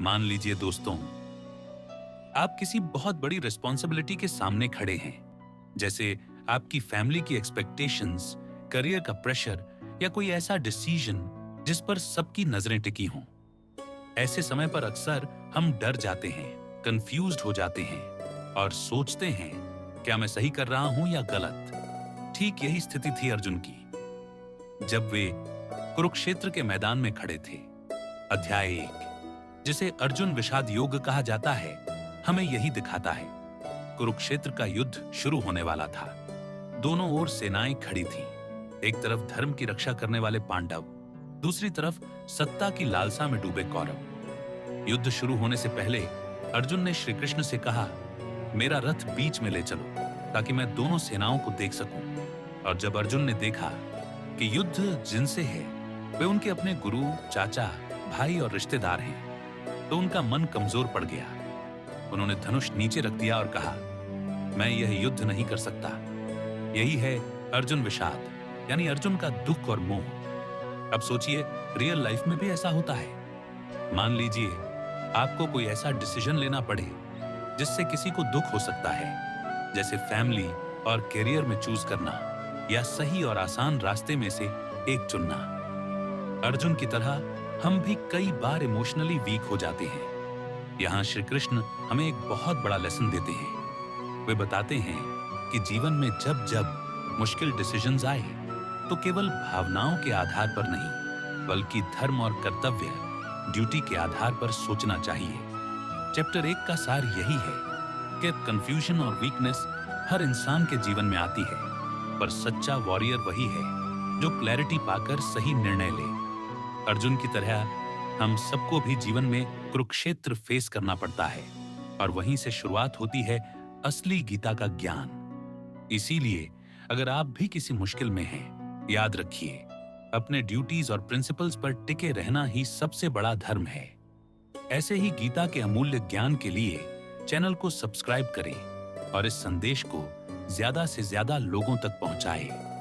मान लीजिए दोस्तों, आप किसी बहुत बड़ी रिस्पॉन्सिबिलिटी के सामने खड़े हैं, जैसे आपकी फैमिली की एक्सपेक्टेशंस, करियर का प्रेशर या कोई ऐसा डिसीजन जिस पर सबकी नजरें टिकी हों। ऐसे समय पर अक्सर हम डर जाते हैं, कंफ्यूज्ड हो जाते हैं और सोचते हैं, क्या मैं सही कर रहा हूं या गलत। ठीक यही स्थिति थी अर्जुन की जब वे कुरुक्षेत्र के मैदान में खड़े थे। अध्याय 1, जिसे अर्जुन विषाद योग कहा जाता है, हमें यही दिखाता है। कुरुक्षेत्र का युद्ध शुरू होने वाला था। दोनों ओर सेनाएं खड़ी थीं। एक तरफ धर्म की रक्षा करने वाले पांडव, दूसरी तरफ सत्ता की लालसा में डूबे कौरव। युद्ध शुरू होने से पहले अर्जुन ने श्री कृष्ण से कहा, मेरा रथ बीच में ले चलो ताकि मैं दोनों सेनाओं को देख सकूं। और जब अर्जुन ने देखा कि युद्ध जिनसे है वे उनके अपने गुरु, चाचा, भाई और रिश्तेदार हैं, तो उनका मन कमजोर पड़ गया। उन्होंने धनुष नीचे रख दिया और कहा, मैं यह युद्ध नहीं कर सकता। यही है अर्जुन विषाद, यानी अर्जुन का दुख और मोह। अब सोचिए, रियल लाइफ में भी ऐसा होता है। मान लीजिए आपको कोई ऐसा डिसीजन लेना पड़े जिससे किसी को दुख हो सकता है, जैसे फैमिली और करियर में चूज करना या सही और आसान रास्ते में से एक चुनना। अर्जुन की तरह हम भी कई बार इमोशनली वीक हो जाते हैं। यहाँ श्री कृष्ण हमें एक बहुत बड़ा लेसन देते हैं। वे बताते हैं कि जीवन में जब जब मुश्किल डिसीजंस आए तो केवल भावनाओं के आधार पर नहीं, बल्कि धर्म और कर्तव्य, ड्यूटी के आधार पर सोचना चाहिए। चैप्टर 1 का सार यही है कि कंफ्यूजन और वीकनेस हर इंसान के जीवन में आती है, पर सच्चा वॉरियर वही है जो क्लैरिटी पाकर सही निर्णय ले। अर्जुन की तरह हम सबको भी जीवन में कुरुक्षेत्र फेस करना पड़ता है, और वहीं से शुरुआत होती है असली गीता का ज्ञान। इसीलिए अगर आप भी किसी मुश्किल में हैं, याद रखिए, अपने ड्यूटीज और प्रिंसिपल्स पर टिके रहना ही सबसे बड़ा धर्म है। ऐसे ही गीता के अमूल्य ज्ञान के लिए चैनल को सब्सक्राइब करें और इस संदेश को ज्यादा से ज्यादा लोगों तक पहुंचाएं।